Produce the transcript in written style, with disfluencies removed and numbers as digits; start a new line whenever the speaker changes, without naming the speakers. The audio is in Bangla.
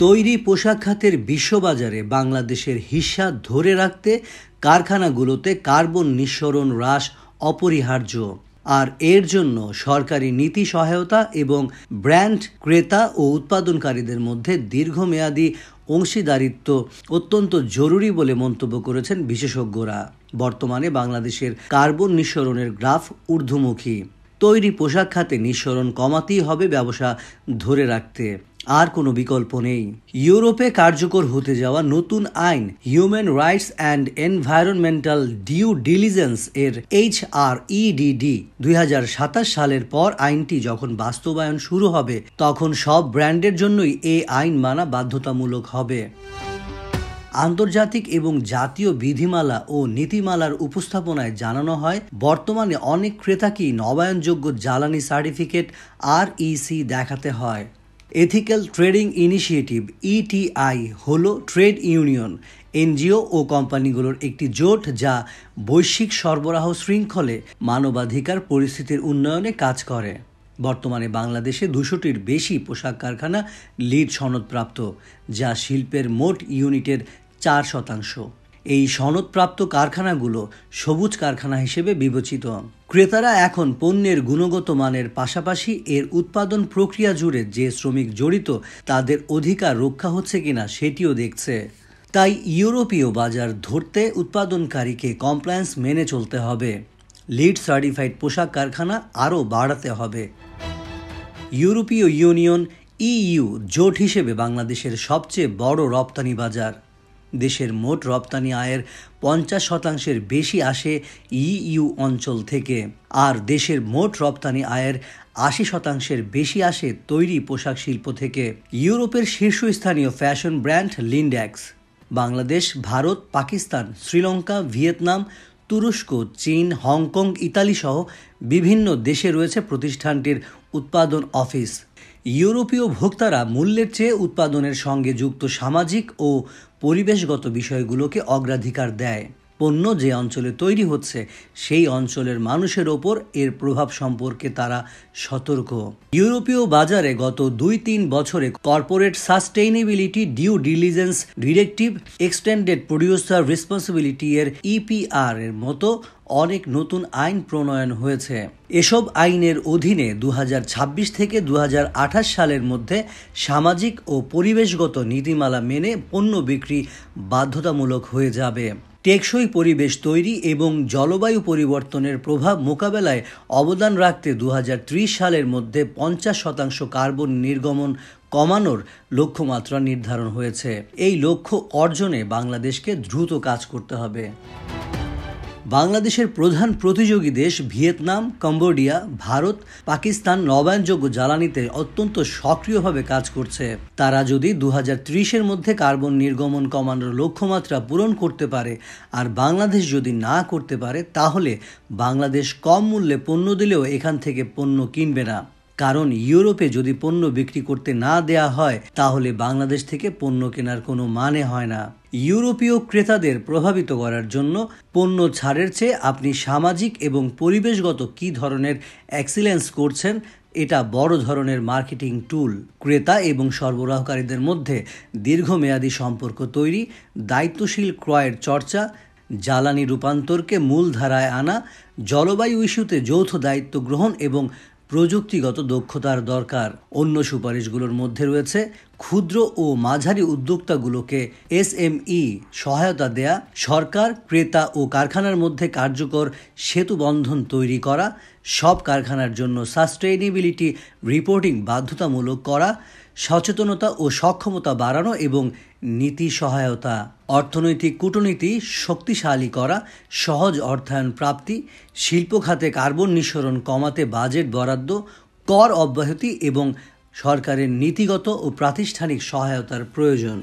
তৈরি পোশাক খাতের বিশ্ববাজারে বাংলাদেশের হিস্সা ধরে রাখতে কারখানাগুলোতে কার্বন নিঃসরণ হ্রাস অপরিহার্য। আর এর জন্য সরকারি নীতি সহায়তা এবং ব্র্যান্ড ক্রেতা ও উৎপাদনকারীদের মধ্যে দীর্ঘমেয়াদী অংশীদারিত্ব অত্যন্ত জরুরি বলে মন্তব্য করেছেন বিশেষজ্ঞরা। বর্তমানে বাংলাদেশের কার্বন নিঃসরণের গ্রাফ ঊর্ধ্বমুখী। তৈরি পোশাক খাতে নিঃসরণ কমাতেই হবে ব্যবসা ধরে রাখতে, আর কোনো বিকল্প নেই। ইউরোপে কার্যকর হতে যাওয়া নতুন আইন human rights and environmental due diligence এর HREDD 2027 সালের পর আইনটি যখন বাস্তবায়ন শুরু হবে তখন সব ব্র্যান্ডের জন্যই এই আইন মানা বাধ্যতামূলক হবে। আন্তর্জাতিক এবং জাতীয় বিধিমালা ও নীতিমালার উপস্থাপনায় জানানো হয়, বর্তমানে অনেক ক্রেতাকেই নবায়নযোগ্য জ্বালানি সার্টিফিকেট REC দেখাতে হয়। এথিক্যাল ট্রেডিং ইনিশিয়েটিভ ETI হলো ট্রেড ইউনিয়ন, NGO ও কোম্পানিগুলোর একটি জোট যা বৈশ্বিক সরবরাহ শৃঙ্খলে মানবাধিকার পরিস্থিতির উন্নয়নে কাজ করে। বর্তমানে বাংলাদেশে 200টির বেশি পোশাক কারখানা লিড সনদপ্রাপ্ত, যা শিল্পের মোট ইউনিটের 4%। এই সনদপ্রাপ্ত কারখানাগুলো সবুজ কারখানা হিসেবে বিবেচিত। ক্রেতারা এখন পণ্যের গুণগত মানের পাশাপাশি এর উৎপাদন প্রক্রিয়া জুড়ে যে শ্রমিক জড়িত তাদের অধিকার রক্ষা হচ্ছে কিনা সেটিও দেখছে। তাই ইউরোপীয় বাজার ধরতে উৎপাদনকারীকে কমপ্লায়েন্স মেনে চলতে হবে। লিড সার্টিফাইড পোশাক কারখানা আরও বাড়াতে হবে। ইউরোপীয় ইউনিয়ন EU জোট হিসেবে বাংলাদেশের সবচেয়ে বড় রপ্তানি বাজার। দেশের মোট রপ্তানি আয়ের 50% বেশি আসে EU অঞ্চল থেকে, আর দেশের মোট রপ্তানি আয়ের 80% বেশি আসে তৈরি পোশাক শিল্প থেকে। ইউরোপের শীর্ষস্থানীয় fashion brand Lindex Bangladesh, Bharat, Pakistan, Sri Lanka, Vietnam, তুরস্ক, চীন, হংকং, ইতালি সহ বিভিন্ন দেশে রয়েছে প্রতিষ্ঠানটির উৎপাদন অফিস। ইউরোপীয় ভোক্তারা মূল্যের চেয়ে উৎপাদনের সঙ্গে যুক্ত সামাজিক ও পরিবেশগত বিষয়গুলোকে অগ্রাধিকার দেয়। পণ্য যে অঞ্চলে তৈরি হচ্ছে সেই অঞ্চলের মানুষের ওপর এর প্রভাব সম্পর্কে তারা সতর্ক। ইউরোপীয় বাজারে গত 2-3 বছরে corporate sustainability due diligence directive, extended producer responsibility এর EPR এর মতো অনেক নতুন আইন প্রণয়ন হয়েছে। এসব আইনের অধীনে 2026 থেকে 2028 সালের মধ্যে সামাজিক ও পরিবেশগত নীতিমালা মেনে পণ্য বিক্রি বাধ্যতামূলক হয়ে যাবে। টেকসই পরিবেশ তৈরি এবং জলবায়ু পরিবর্তনের প্রভাব মোকাবেলায় অবদান রাখতে 2030 সালের মধ্যে 50% কার্বন নির্গমন কমানোর লক্ষ্যমাত্রা নির্ধারণ হয়েছে। এই লক্ষ্য অর্জনে বাংলাদেশকে দ্রুত কাজ করতে হবে। বাংলাদেশের প্রধান প্রতিযোগী দেশ ভিয়েতনাম, কম্বোডিয়া, ভারত, পাকিস্তান নবায়নযোগ্য জ্বালানিতে অত্যন্ত সক্রিয়ভাবে কাজ করছে। তারা যদি 2030-এর মধ্যে কার্বন নির্গমন কমানোর লক্ষ্যমাত্রা পূরণ করতে পারে আর বাংলাদেশ যদি না করতে পারে, তাহলে বাংলাদেশ কম মূল্যে পণ্য দিলেও এখান থেকে পণ্য কিনবে না। কারণ ইউরোপে যদি পণ্য বিক্রি করতে না দেয়া হয় তাহলে বাংলাদেশ থেকে পণ্য কেনার কোনো মানে হয় না। ইউরোপীয় ক্রেতাদের প্রভাবিত করার জন্য পণ্য ছাড়ের চেয়ে আপনি সামাজিক এবং পরিবেশগত কী ধরনের এক্সিলেন্স করছেন এটা বড় ধরনের মার্কেটিং টুল। ক্রেতা এবং সরবরাহকারীদের মধ্যে দীর্ঘমেয়াদী সম্পর্ক তৈরি, দায়িত্বশীল ক্রয়ের চর্চা, জ্বালানি রূপান্তরকে মূলধারায় আনা, জলবায়ু ইস্যুতে যৌথ দায়িত্ব গ্রহণ এবং প্রযুক্তিগত দক্ষতার দরকার। অন্য সুপারিশগুলোর মধ্যে রয়েছে ক্ষুদ্র ও মাঝারি উদ্যোক্তাগুলোকে SME সহায়তা দেয়া, সরকার, ক্রেতা ও কারখানার মধ্যে কার্যকর সেতু বন্ধন তৈরি করা, সব কারখানার জন্য সাস্টেইনেবিলিটি রিপোর্টিং বাধ্যতামূলক করা, সচেতনতা ও সক্ষমতা বাড়ানো এবং নীতি সহায়তা, অর্থনৈতিক কূটনীতি শক্তিশালী করা, সহজ অর্থায়ন প্রাপ্তি, শিল্প খাতে কার্বন নিঃসরণ কমাতে বাজেট বরাদ্দ, কর অব্যাহতি এবং সরকারের নীতিগত ও প্রাতিষ্ঠানিক সহায়তার প্রয়োজন।